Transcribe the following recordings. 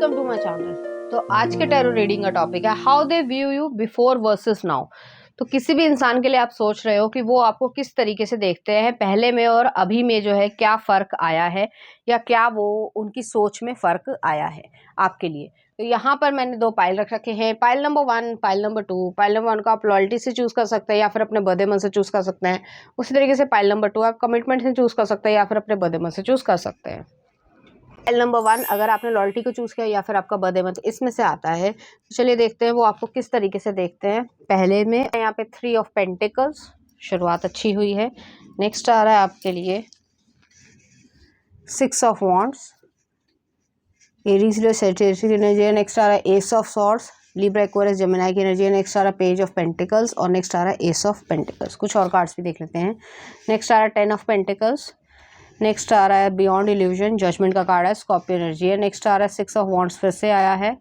Welcome to my channel. तो आज के टैरो रीडिंग का टॉपिक है how they view you before versus now. तो किसी भी इंसान के लिए आप सोच रहे हो कि वो आपको किस तरीके से देखते हैं, पहले में और अभी में जो है क्या फ़र्क आया है, या क्या वो उनकी सोच में फ़र्क आया है आपके लिए। तो यहाँ पर मैंने दो पाइल रख रखे हैं, pile number 1, pile number 2। Pile number 1 को आप लॉयल्टी से चूज़ कर सकते हैं या फिर अपने बर्थडे मंथ से चूज़ कर सकते हैं। उसी तरीके से पाइल नंबर 2 आप कमिटमेंट से चूज़ कर सकते हैं या फिर अपने बर्थडे मंथ से चूज़ कर सकते हैं। पाइल नंबर 1 अगर आपने लॉयल्टी को चूज़ किया या फिर आपका बर्थडे मंथ इसमें से आता है, तो चलिए देखते हैं वो आपको किस तरीके से देखते हैं। पहले में यहाँ पे 3 ऑफ पेंटिकल्स, शुरुआत अच्छी हुई है। नेक्स्ट आ रहा है आपके लिए 6 of wands, Aries Leo Sagittarius की एनर्जी है। नेक्स्ट आ रहा है S of swords, Libra Aquarius Gemini की एनर्जी है। नेक्स्ट आ रहा है पेज ऑफ पेंटिकल्स और नेक्स्ट आ रहा है एस ऑफ पेंटिकल्स। कुछ और कार्ड्स भी देख लेते हैं। नेक्स्ट आ रहा है 10 ऑफ पेंटिकल्स। नेक्स्ट आ रहा है बियॉन्ड इल्यूजन, जजमेंट का कार्ड है, स्कॉर्पियो एनर्जी है। नेक्स्ट आ रहा है 6 ऑफ वॉन्ड्स, फिर से आया है।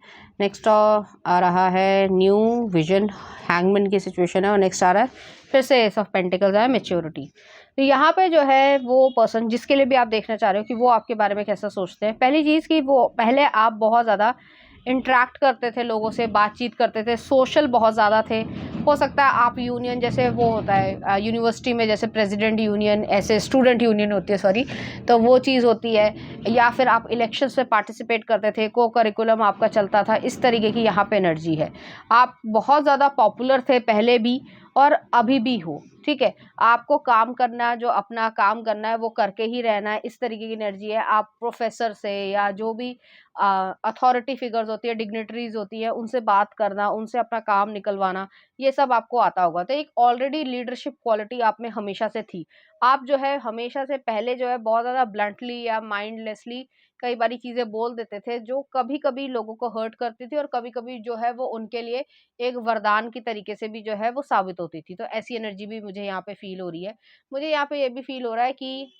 नेक्स्ट आ रहा है न्यू विजन, हैंगमैन की सिचुएशन है। और नेक्स्ट आ रहा है फिर से एस ऑफ पेंटिकल्स है, मैच्योरिटी। तो यहाँ पे जो है वो पर्सन जिसके लिए भी आप देखना चाह रहे हो कि वो आपके बारे में कैसा सोचते हैं। पहली चीज़ कि वो पहले आप बहुत ज़्यादा इंटरेक्ट करते थे, लोगों से बातचीत करते थे, सोशल बहुत ज़्यादा थे। हो सकता है आप यूनियन जैसे वो होता है यूनिवर्सिटी में जैसे प्रेसिडेंट यूनियन, ऐसे स्टूडेंट यूनियन होती है, सॉरी, तो वो चीज़ होती है। या फिर आप इलेक्शंस में पार्टिसिपेट करते थे, को करिकुलम आपका चलता था, इस तरीके की यहाँ पे एनर्जी है। आप बहुत ज़्यादा पॉपुलर थे पहले भी और अभी भी हो, ठीक है। आपको काम करना, जो अपना काम करना है वो करके ही रहना है, इस तरीके की एनर्जी है। आप प्रोफेसर से या जो भी अथॉरिटी फिगर्स होती है, डिग्निटरीज होती है, उनसे बात करना, उनसे अपना काम निकलवाना, ये सब आपको आता होगा। तो एक ऑलरेडी लीडरशिप क्वालिटी आप में हमेशा से थी। आप जो है हमेशा से पहले जो है बहुत ज़्यादा ब्लंटली या माइंडलेसली कई बारी चीज़ें बोल देते थे, जो कभी-कभी लोगों को हर्ट करती थी और कभी-कभी जो है वो उनके लिए एक वरदान की तरीके से भी जो है वो साबित होती थी। तो ऐसी एनर्जी भी मुझे यहाँ पे फ़ील हो रही है। मुझे यहाँ पे ये भी फ़ील हो रहा है कि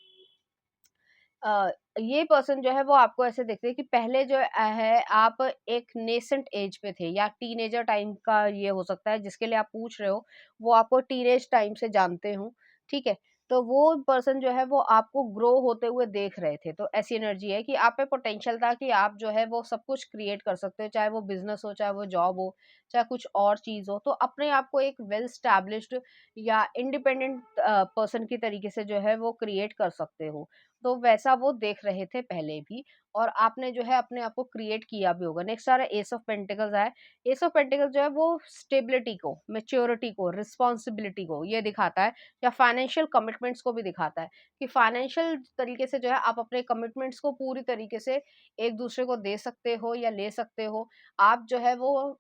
अ, ये पर्सन जो है वो आपको ऐसे देखते हैं कि पहले जो है आप एक नेसेंट एज पे थे या टीनेजर टाइम का ये हो सकता है जिसके लिए आप पूछ रहे हो, वो आपको टीनेज टाइम से जानते हो, ठीक है। तो वो पर्सन जो है वो आपको ग्रो होते हुए देख रहे थे। तो ऐसी एनर्जी है कि आप पे पोटेंशियल था कि आप जो है वो सब कुछ क्रिएट कर सकते हो, चाहे वो बिजनेस हो, चाहे वो जॉब हो, चाहे कुछ और चीज हो। तो अपने आप को एक वेल स्टैब्लिश्ड या इंडिपेंडेंट पर्सन की तरीके से जो है वो क्रिएट कर सकते हो। तो वैसा वो देख रहे थे पहले भी, और आपने जो है अपने आप को क्रिएट किया भी होगा। नेक्स्ट आ रहा है एस ऑफ पेंटिकल्स है। एस ऑफ पेंटिकल्स जो है वो स्टेबिलिटी को, मैच्योरिटी को, रिस्पॉन्सिबिलिटी को ये दिखाता है, या फाइनेंशियल कमिटमेंट्स को भी दिखाता है कि फाइनेंशियल तरीके से जो है आप अपने कमिटमेंट्स को पूरी तरीके से एक दूसरे को दे सकते हो या ले सकते हो। आप जो है वो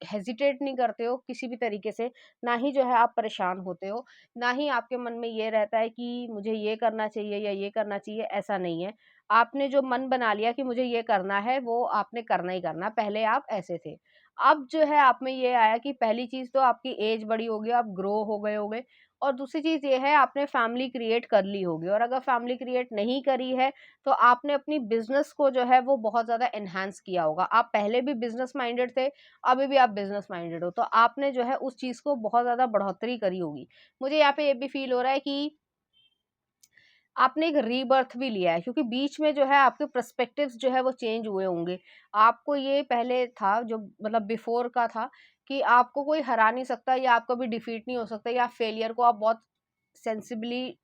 हेजिटेट नहीं करते हो किसी भी तरीके से, ना ही जो है आप परेशान होते हो, ना ही आपके मन में ये रहता है कि मुझे ये करना चाहिए या ये करना चाहिए, ऐसा नहीं है। आपने जो मन बना लिया कि मुझे ये करना है, वो आपने करना ही करना। पहले आप ऐसे थे। अब जो है आप में ये आया कि पहली चीज़ तो आपकी एज बड़ी हो गई, आप ग्रो हो गए होगे, और दूसरी चीज़ ये है आपने फैमिली क्रिएट कर ली होगी, और अगर फैमिली क्रिएट नहीं करी है, तो आपने अपनी बिज़नेस को जो है वो बहुत ज़्यादा एनहांस किया होगा। आप पहले भी बिज़नेस माइंडेड थे, अभी भी आप बिज़नेस माइंडेड हो, तो आपने जो है उस चीज़ को बहुत ज़्यादा बढ़ोतरी करी होगी। मुझे यहाँ पे ये भी फ़ील हो रहा है कि आपने एक रीबर्थ भी लिया है, क्योंकि बीच में जो है आपके पर्सपेक्टिव्स जो है वो चेंज हुए होंगे। आपको ये पहले था जो मतलब बिफोर का था कि आपको कोई हरा नहीं सकता या आप कभी डिफीट नहीं हो सकते, या फेलियर को आप बहुत सेंसिबली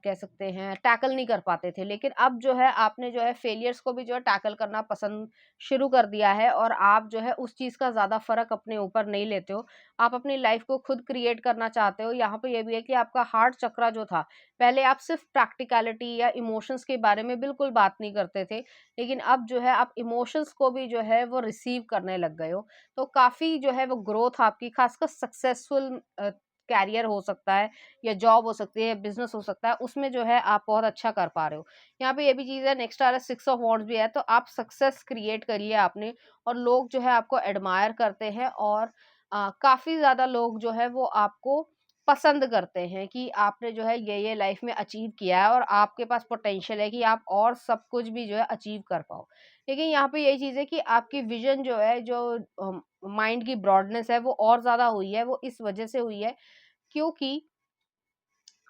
कह सकते हैं टैकल नहीं कर पाते थे। लेकिन अब जो है आपने जो है फेलियर्स को भी जो है टैकल करना पसंद शुरू कर दिया है, और आप जो है उस चीज़ का ज़्यादा फ़र्क अपने ऊपर नहीं लेते हो। आप अपनी लाइफ को खुद क्रिएट करना चाहते हो। यहाँ पे ये भी है कि आपका हार्ट चक्रा जो था, पहले आप सिर्फ प्रैक्टिकलिटी या इमोशंस के बारे में बिल्कुल बात नहीं करते थे, लेकिन अब जो है आप इमोशंस को भी जो है वो रिसीव करने लग गए हो। तो काफ़ी जो है वो ग्रोथ आपकी, खासकर सक्सेसफुल कैरियर हो सकता है, या जॉब हो सकती है, बिजनेस हो सकता है, उसमें जो है आप बहुत अच्छा कर पा रहे हो। यहाँ पे ये भी चीज़ है। नेक्स्ट आ रहा है 6 ऑफ वॉन्ड्स भी है, तो आप सक्सेस क्रिएट करी है आपने, और लोग जो है आपको एडमायर करते हैं, और काफ़ी ज़्यादा लोग जो है वो आपको पसंद करते हैं कि आपने जो है ये लाइफ में अचीव किया है, और आपके पास पोटेंशियल है कि आप और सब कुछ भी जो है अचीव कर पाओ। लेकिन यहाँ पे यही चीज़ है कि आपकी विजन जो है, जो माइंड की ब्रॉडनेस है वो और ज़्यादा हुई है। वो इस वजह से हुई है क्योंकि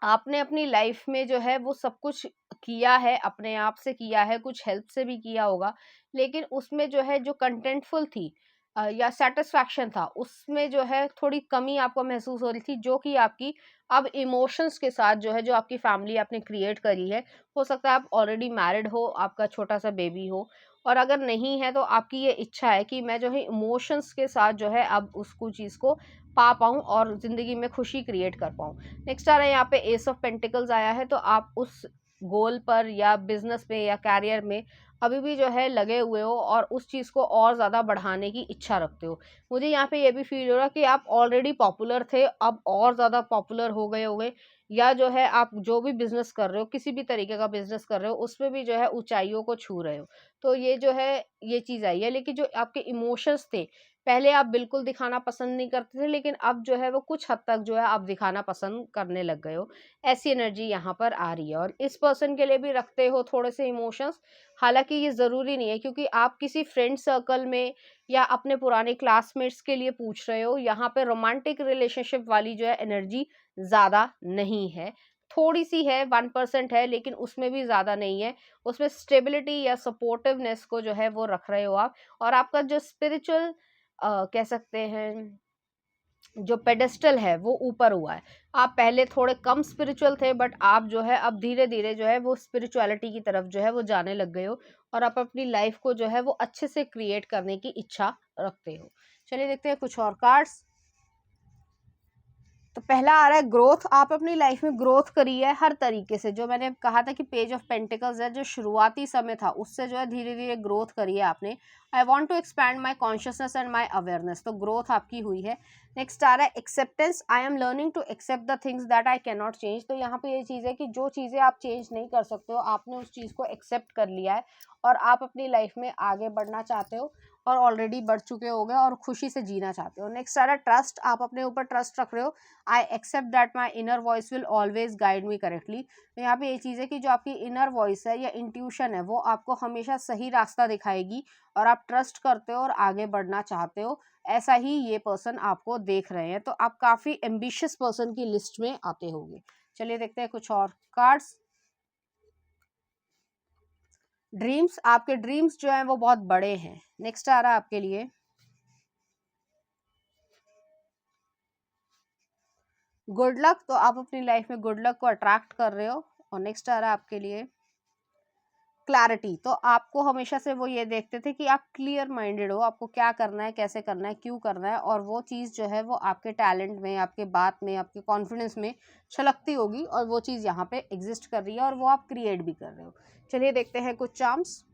आपने अपनी लाइफ में जो है वो सब कुछ किया है, अपने आप से किया है, कुछ हेल्प से भी किया होगा, लेकिन उसमें जो है जो कंटेंटफुल थी या सेटिस्फैक्शन था, उसमें जो है थोड़ी कमी आपको महसूस हो रही थी, जो कि आपकी अब इमोशंस के साथ जो है, जो आपकी फैमिली आपने क्रिएट करी है, हो सकता है आप ऑलरेडी मैरिड हो, आपका छोटा सा बेबी हो, और अगर नहीं है तो आपकी ये इच्छा है कि मैं जो है इमोशंस के साथ जो है अब उसको चीज़ को पा पाऊँ और ज़िंदगी में खुशी क्रिएट कर पाऊँ। नेक्स्ट आ रहा है यहाँ पे एस ऑफ पेंटिकल्स आया है, तो आप उस गोल पर या बिजनेस में या कैरियर में अभी भी जो है लगे हुए हो और उस चीज़ को और ज़्यादा बढ़ाने की इच्छा रखते हो। मुझे यहाँ पे ये भी फील हो रहा है कि आप ऑलरेडी पॉपुलर थे, अब और ज़्यादा पॉपुलर हो गए, या जो है आप जो भी बिजनेस कर रहे हो, किसी भी तरीके का बिजनेस कर रहे हो, उसमें भी जो है ऊंचाइयों को छू रहे हो। तो ये जो है ये चीज़ आई है, लेकिन जो आपके इमोशंस थे, पहले आप बिल्कुल दिखाना पसंद नहीं करते थे, लेकिन अब जो है वो कुछ हद तक जो है आप दिखाना पसंद करने लग गए हो। ऐसी एनर्जी यहाँ पर आ रही है, और इस पर्सन के लिए भी रखते हो थोड़े से इमोशंस। हालाँकि ये ज़रूरी नहीं है, क्योंकि आप किसी फ्रेंड सर्कल में या अपने पुराने क्लासमेट्स के लिए पूछ रहे हो, यहाँ पे रोमांटिक रिलेशनशिप वाली जो है एनर्जी ज़्यादा नहीं है। थोड़ी-सी है, 1% है, लेकिन उसमें भी ज़्यादा नहीं है। उसमें स्टेबिलिटी या सपोर्टिवनेस को जो है वो रख रहे हो आप, और आपका जो स्पिरिचुअल कह सकते हैं जो पेडेस्टल है वो ऊपर हुआ है। आप पहले थोड़े कम स्पिरिचुअल थे, बट आप जो है अब धीरे-धीरे जो है वो स्पिरिचुअलिटी की तरफ जो है वो जाने लग गए हो, और आप अपनी लाइफ को जो है वो अच्छे से क्रिएट करने की इच्छा रखते हो। चलिए देखते हैं कुछ और कार्ड्स। तो पहला आ रहा है ग्रोथ। आप अपनी लाइफ में ग्रोथ करी है हर तरीके से, जो मैंने कहा था कि पेज ऑफ पेंटिकल्स है, जो शुरुआती समय था उससे जो है धीरे धीरे ग्रोथ करी है आपने। I want to expand my consciousness and my awareness, तो ग्रोथ आपकी हुई है। नेक्स्ट आ रहा है acceptance. I am learning to accept the things that I can not change, तो यहाँ पे ये चीज़ है कि जो चीज़ें आप चेंज नहीं कर सकते हो, आपने उस चीज़ को एक्सेप्ट कर लिया है, और आप अपनी लाइफ में आगे बढ़ना चाहते हो, और ऑलरेडी बढ़ चुके हो गए और खुशी से जीना चाहते हो। नेक्स्ट आ रहा है ट्रस्ट। आप अपने ऊपर ट्रस्ट रख रहे हो। I accept that my inner voice will always guide me correctly, तो यहाँ पे ये चीज़ है कि जो आपकी इनर वॉइस है या इंट्यूशन है, वो आपको हमेशा सही रास्ता दिखाएगी, और आप ट्रस्ट करते हो और आगे बढ़ना चाहते हो। ऐसा ही ये पर्सन आपको देख रहे हैं, तो आप काफ़ी एम्बिशियस पर्सन की लिस्ट में आते होंगे। चलिए देखते हैं कुछ और कार्ड्स। ड्रीम्स। आपके ड्रीम्स जो हैं वो बहुत बड़े हैं। नेक्स्ट आ रहा है आपके लिए गुड लक, तो आप अपनी लाइफ में गुड लक को अट्रैक्ट कर रहे हो। और नेक्स्ट आ रहा है आपके लिए क्लैरिटी, तो आपको हमेशा से वो ये देखते थे कि आप क्लियर माइंडेड हो, आपको क्या करना है, कैसे करना है, क्यों करना है, और वो चीज़ जो है वो आपके टैलेंट में, आपके बात में, आपके कॉन्फिडेंस में छलकती होगी, और वो चीज़ यहाँ पे एग्जिस्ट कर रही है, और वो आप क्रिएट भी कर रहे हो। चलिए देखते हैं कुछ चार्म्स।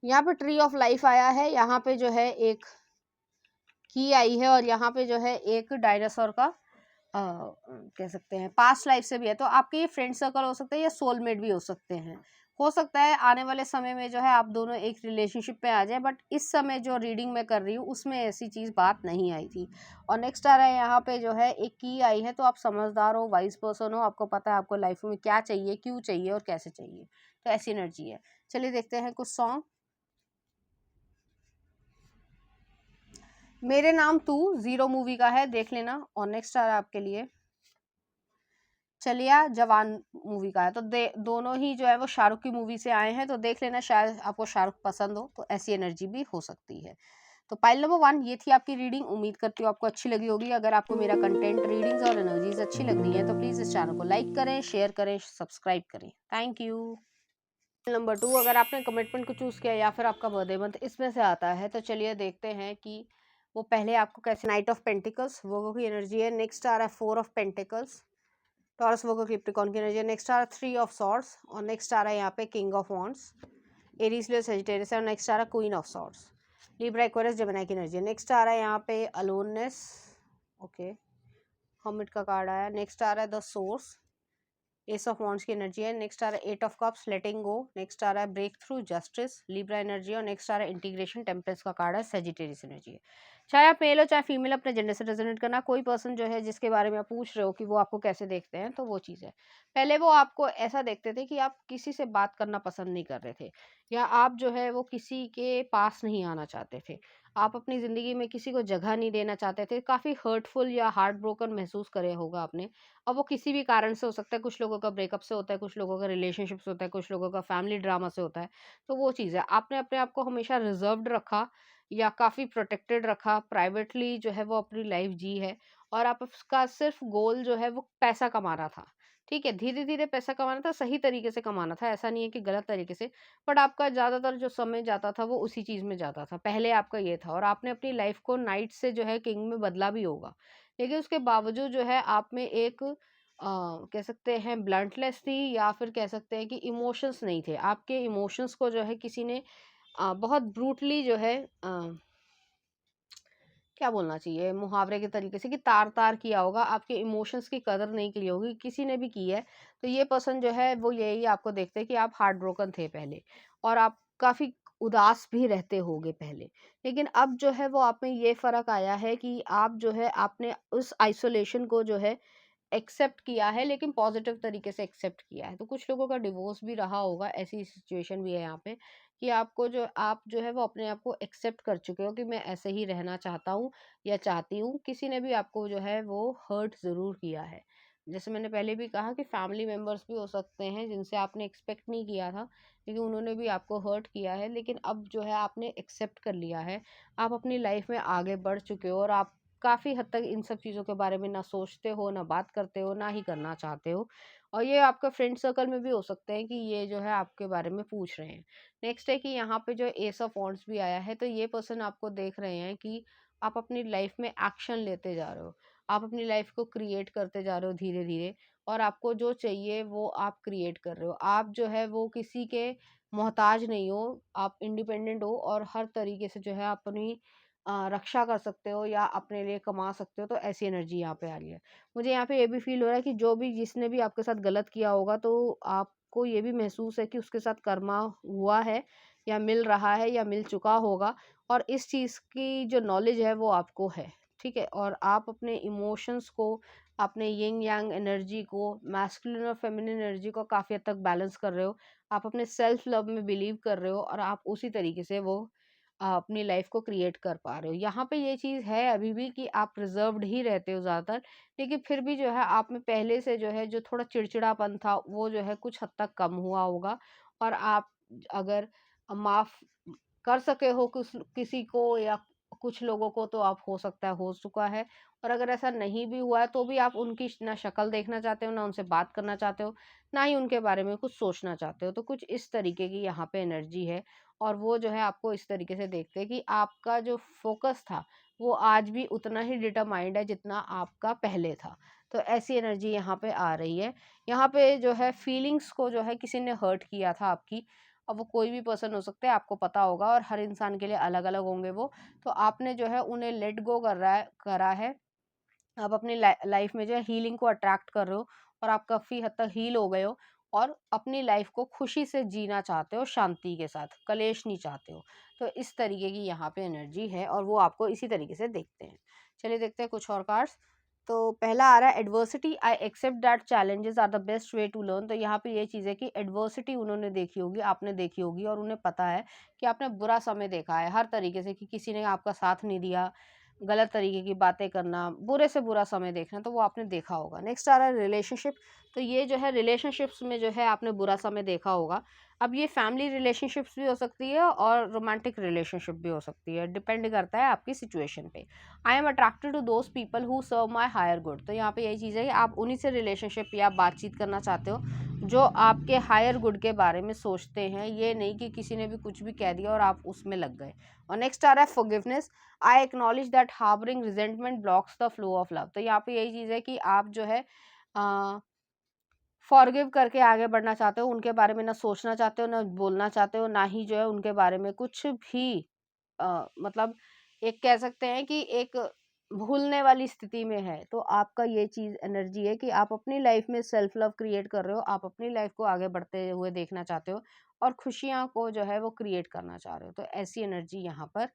यहाँ पे ट्री ऑफ लाइफ आया है, यहाँ पे जो है एक की आई है, और यहाँ पे जो है एक डायनासोर का कह सकते हैं पास्ट लाइफ से भी है, तो आपके ये फ्रेंड सर्कल हो सकते हैं या सोलमेट भी हो सकते हैं। हो सकता है आने वाले समय में जो है आप दोनों एक रिलेशनशिप पे आ जाए, बट इस समय जो रीडिंग मैं कर रही हूँ उसमें ऐसी चीज़ बात नहीं आई थी। और नेक्स्ट आ रहा है यहाँ पे जो है एक की आई है, तो आप समझदार हो, वाइज पर्सन हो, आपको पता है आपको लाइफ में क्या चाहिए, क्यों चाहिए और कैसे चाहिए, तो ऐसी एनर्जी है। चलिए देखते हैं कुछ सॉन्ग। मेरे नाम तू जीरो मूवी का है, देख लेना। और नेक्स्ट आ रहा है आपके लिए चलिया जवान मूवी का है, तो दोनों ही जो है वो शाहरुख की मूवी से आए हैं, तो देख लेना, शायद आपको शाहरुख पसंद हो, तो ऐसी एनर्जी भी हो सकती है। तो पाइल नंबर 1 ये थी आपकी रीडिंग। उम्मीद करती हूँ आपको अच्छी लगी होगी। अगर आपको मेरा कंटेंट, रीडिंग्स और एनर्जीज अच्छी लग रही है, तो प्लीज़ इस चैनल को लाइक करें, शेयर करें, सब्सक्राइब करें। Thank you. नंबर 2, अगर आपने कमिटमेंट को चूज़ किया या फिर आपका बर्थडे मंथ इसमें से आता है, तो चलिए देखते हैं कि वो पहले आपको कैसे। नाइट ऑफ पेंटिकल्स वो की एनर्जी है। नेक्स्ट आ रहा है 4 of pentacles, Taurus Virgo Capricorn की एनर्जी है। नेक्स्ट आ रहा है 3 ऑफ सॉर्ड्स, और नेक्स्ट आ रहा है यहाँ पे king of wands, Aries Leo Sagittarius है। और नेक्स्ट आ रहा है queen of swords, Libra Aquarius Gemini की एनर्जी है। नेक्स्ट आ रहा है यहाँ पे अलोननेस, ओके, हर्मिट का कार्ड आया। नेक्स्ट आ रहा है the source, S of wands की एनर्जी है। नेक्स्ट आ रहा है 8 of cups, letting go. Next आ रहा है breakthrough, justice, Libra energy. और नेक्स्ट आ रहा है इंटीग्रेशन, टेम्परेंस का कार्ड है, सेजिटेरियस एनर्जी है। चाहे आप मेल हो चाहे फीमेल, अपने जेंडर से रेजोनेट करना। कोई पर्सन जो है जिसके बारे में आप पूछ रहे हो कि वो आपको कैसे देखते हैं, तो वो चीज़ है। पहले वो आपको ऐसा देखते थे कि आप किसी से बात करना पसंद नहीं कर रहे थे, या आप जो है वो किसी के पास नहीं आना चाहते थे। आप अपनी ज़िंदगी में किसी को जगह नहीं देना चाहते थे, काफ़ी हर्टफुल या हार्ट ब्रोकन महसूस करे होगा आपने। अब वो किसी भी कारण से हो सकता है, कुछ लोगों का ब्रेकअप से होता है, कुछ लोगों का रिलेशनशिप से होता है, कुछ लोगों का फैमिली ड्रामा से होता है। तो वो चीज़ है, आपने अपने आप को हमेशा रिज़र्व्ड रखा या काफ़ी प्रोटेक्टेड रखा, प्राइवेटली जो है वो अपनी लाइफ़ जी है और आप उसका सिर्फ़ गोल जो है वो पैसा कमाना था। ठीक है, धीरे-धीरे पैसा कमाना था, सही तरीके से कमाना था, ऐसा नहीं है कि गलत तरीके से, बट आपका ज़्यादातर जो समय जाता था वो उसी चीज़ में जाता था। पहले आपका ये था और आपने अपनी लाइफ़ को नाइट से जो है किंग में बदला भी होगा। लेकिन उसके बावजूद जो है आप में एक कह सकते हैं ब्लंटनेस थी या फिर कह सकते हैं कि इमोशंस नहीं थे। आपके इमोशंस को जो है किसी ने बहुत ब्रूटली जो है क्या बोलना चाहिए मुहावरे के तरीके से कि तार-तार किया होगा, आपके इमोशंस की कदर नहीं की होगी, किसी ने भी की है। तो ये पर्सन जो है वो यही आपको देखते हैं कि आप हार्ट ब्रोकन थे पहले और आप काफ़ी उदास भी रहते होंगे पहले। लेकिन अब जो है वो आप में ये फ़र्क आया है कि आप जो है आपने उस आइसोलेशन को जो है एक्सेप्ट किया है, लेकिन पॉजिटिव तरीके से एक्सेप्ट किया है। तो कुछ लोगों का डिवोर्स भी रहा होगा, ऐसी सिचुएशन भी है यहाँ पे कि आप जो है वो अपने आप को एक्सेप्ट कर चुके हो कि मैं ऐसे ही रहना चाहता हूँ या चाहती हूँ। किसी ने भी आपको जो है वो हर्ट ज़रूर किया है। जैसे मैंने पहले भी कहा कि फैमिली मेंबर्स भी हो सकते हैं जिनसे आपने एक्सपेक्ट नहीं किया था, लेकिन उन्होंने भी आपको हर्ट किया है, लेकिन अब जो है आपने एक्सेप्ट कर लिया है। आप अपनी लाइफ में आगे बढ़ चुके हो और आप काफ़ी हद तक इन सब चीज़ों के बारे में ना सोचते हो, ना बात करते हो, ना ही करना चाहते हो। और ये आपका फ्रेंड सर्कल में भी हो सकते हैं कि ये जो है आपके बारे में पूछ रहे हैं। नेक्स्ट है कि यहाँ पे जो एस ऑफ वॉन्ड्स भी आया है, तो ये पर्सन आपको देख रहे हैं कि आप अपनी लाइफ में एक्शन लेते जा रहे हो। आप अपनी लाइफ को क्रिएट करते जा रहे हो धीरे-धीरे और आपको जो चाहिए वो आप क्रिएट कर रहे हो। आप जो है वो किसी के मोहताज नहीं हो, आप इंडिपेंडेंट हो और हर तरीके से जो है अपनी रक्षा कर सकते हो या अपने लिए कमा सकते हो, तो ऐसी एनर्जी यहाँ पे आ रही है। मुझे यहाँ पे ये भी फ़ील हो रहा है कि जो भी जिसने भी आपके साथ गलत किया होगा, तो आपको ये भी महसूस है कि उसके साथ कर्मा हुआ है या मिल रहा है या मिल चुका होगा और इस चीज़ की जो नॉलेज है वो आपको है, ठीक है? और आप अपने इमोशंस को, अपने यिन यांग एनर्जी को, मैस्कुलिन और फेमिनिन एनर्जी को काफ़ी हद तक बैलेंस कर रहे हो। आप अपने सेल्फ लव में बिलीव कर रहे हो और आप उसी तरीके से वो अपनी लाइफ को क्रिएट कर पा रहे हो। यहाँ पे ये चीज़ है अभी भी कि आप रिज़र्व्ड ही रहते हो ज़्यादातर, लेकिन फिर भी जो है आप में पहले से जो है जो थोड़ा चिड़चिड़ापन था वो जो है कुछ हद तक कम हुआ होगा और आप अगर माफ़ कर सके हो किसी को या कुछ लोगों को, तो आप हो सकता है हो चुका है। और अगर ऐसा नहीं भी हुआ है तो भी आप उनकी ना शक्ल देखना चाहते हो, ना उनसे बात करना चाहते हो, ना ही उनके बारे में कुछ सोचना चाहते हो। तो कुछ इस तरीके की यहाँ पे एनर्जी है और वो जो है आपको इस तरीके से देखते हैं कि आपका जो फ़ोकस था, वो आज भी उतना ही डिटरमाइंड है जितना आपका पहले था। तो ऐसी एनर्जी यहाँ पे आ रही है। यहाँ पे जो है फीलिंग्स को जो है किसी ने हर्ट किया था आपकी। अब वो कोई भी पर्सन हो सकता है, आपको पता होगा और हर इंसान के लिए अलग-अलग होंगे वो। तो आपने जो है उन्हें लेट गो करा है। आप अपनी लाइफ में जो है हीलिंग को अट्रैक्ट कर रहे हो और आप काफ़ी हद तक हील हो गए हो और अपनी लाइफ को खुशी से जीना चाहते हो, शांति के साथ, कलेश नहीं चाहते हो। तो इस तरीके की यहाँ पे एनर्जी है और वो आपको इसी तरीके से देखते हैं। चलिए देखते हैं कुछ और कार्ड्स। तो पहला आ रहा है adversity, I accept that challenges are the best way to learn. तो यहाँ पे ये चीज़ है कि एडवर्सिटी उन्होंने देखी होगी, आपने देखी होगी और उन्हें पता है कि आपने बुरा समय देखा है हर तरीके से, कि किसी ने आपका साथ नहीं दिया, गलत तरीके की बातें करना, बुरे से बुरा समय देखना, तो वो आपने देखा होगा। नेक्स्ट आ रहा है रिलेशनशिप। तो ये जो है रिलेशनशिप्स में जो है आपने बुरा समय देखा होगा। अब ये फैमिली रिलेशनशिप्स भी हो सकती है और रोमांटिक रिलेशनशिप भी हो सकती है, डिपेंड करता है आपकी सिचुएशन पे। I am attracted to those people who serve my higher good. तो यहाँ पे यही चीज़ है कि आप उन्हीं से रिलेशनशिप या बातचीत करना चाहते हो जो आपके हायर गुड के बारे में सोचते हैं, ये नहीं कि किसी ने भी कुछ भी कह दिया और आप उसमें लग गए। और नेक्स्ट आ रहा है forgiveness, I acknowledge that harbouring resentment blocks the flow of love. तो यहाँ पे यही चीज़ है कि आप जो है फॉरगिव करके आगे बढ़ना चाहते हो, उनके बारे में ना सोचना चाहते हो, ना बोलना चाहते हो, ना ही जो है उनके बारे में कुछ भी मतलब एक कह सकते हैं कि एक भूलने वाली स्थिति में है। तो आपका ये चीज़ एनर्जी है कि आप अपनी लाइफ में सेल्फ लव क्रिएट कर रहे हो, आप अपनी लाइफ को आगे बढ़ते हुए देखना चाहते हो और खुशियाँ को जो है वो क्रिएट करना चाह रहे हो। तो ऐसी एनर्जी यहाँ पर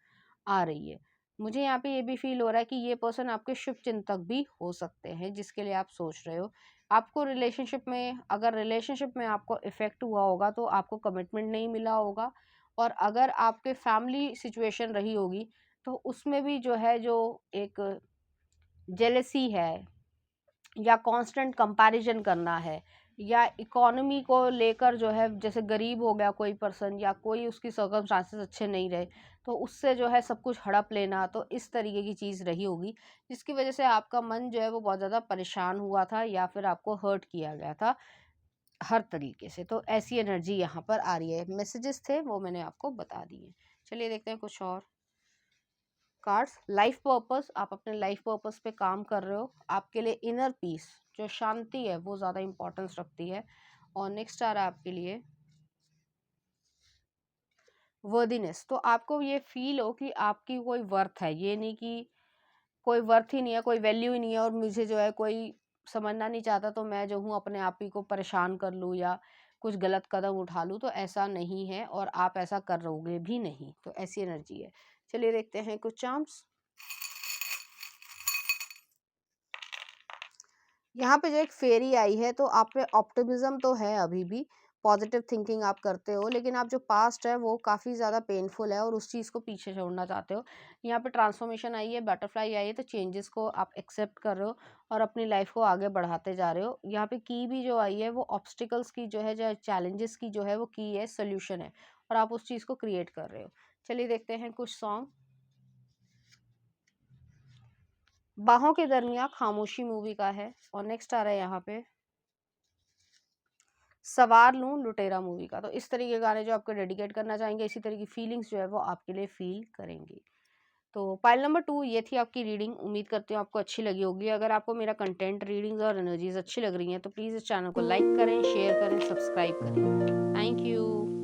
आ रही है। मुझे यहाँ पे ये भी फ़ील हो रहा है कि ये पर्सन आपके शुभ चिंतक भी हो सकते हैं, जिसके लिए आप सोच रहे हो। आपको रिलेशनशिप में, अगर रिलेशनशिप में आपको इफ़ेक्ट हुआ होगा तो आपको कमिटमेंट नहीं मिला होगा और अगर आपके फैमिली सिचुएशन रही होगी तो उसमें भी जो है जो एक जेलसी है या कांस्टेंट कंपैरिजन करना है या इकोनॉमी को लेकर जो है, जैसे गरीब हो गया कोई पर्सन या कोई उसकी सर्कमस्टांसेस अच्छे नहीं रहे तो उससे जो है सब कुछ हड़प लेना, तो इस तरीके की चीज़ रही होगी जिसकी वजह से आपका मन जो है वो बहुत ज़्यादा परेशान हुआ था या फिर आपको हर्ट किया गया था हर तरीके से। तो ऐसी एनर्जी यहाँ पर आ रही है। मैसेजेस थे वो मैंने आपको बता दिए। चलिए देखते हैं कुछ और कार्ड्स। लाइफ पर्पस, आप अपने लाइफ पर्पस पे काम कर रहे हो, आपके लिए इनर पीस जो शांति है वो ज़्यादा इंपॉर्टेंस रखती है। और नेक्स्ट आ रहा है आपके लिए वर्दीनेस, तो आपको ये फील हो कि आपकी कोई वर्थ है, ये नहीं कि कोई वर्थ ही नहीं है, कोई वैल्यू ही नहीं है और मुझे जो है कोई समझना नहीं चाहता तो मैं जो हूँ अपने आप ही को परेशान कर लूँ या कुछ गलत कदम उठा लूँ, तो ऐसा नहीं है और आप ऐसा कर रहोगे भी नहीं। तो ऐसी एनर्जी है। चलिए देखते हैं कुछ चार्म्स। यहाँ पे जो एक फेरी आई है तो आप में ऑप्टिमिज्म तो है, अभी भी पॉजिटिव थिंकिंग आप करते हो, लेकिन आप जो पास्ट है वो काफ़ी ज़्यादा पेनफुल है और उस चीज़ को पीछे छोड़ना चाहते हो। यहाँ पे ट्रांसफॉर्मेशन आई है, बटरफ्लाई आई है, तो चेंजेस को आप एक्सेप्ट कर रहे हो और अपनी लाइफ को आगे बढ़ाते जा रहे हो। यहाँ पे की भी जो आई है वो ऑब्स्टिकल्स की जो है, जो चैलेंजेस की जो है वो की है, सोल्यूशन है और आप उस चीज़ को क्रिएट कर रहे हो। चलिए देखते हैं कुछ सॉन्ग। बाहों के दरमियाँ खामोशी मूवी का है और नेक्स्ट आ रहा है यहाँ पे सवार लूं लुटेरा मूवी का। तो इस तरह के गाने जो आपको डेडिकेट करना चाहेंगे, इसी तरह की फीलिंग्स जो है वो आपके लिए फील करेंगी। तो पाइल नंबर 2 ये थी आपकी रीडिंग। उम्मीद करती हूँ आपको अच्छी लगी होगी। अगर आपको मेरा कंटेंट, रीडिंग्स और एनर्जीज अच्छी लग रही हैं तो प्लीज़ इस चैनल को लाइक करें, शेयर करें, सब्सक्राइब करें। Thank you.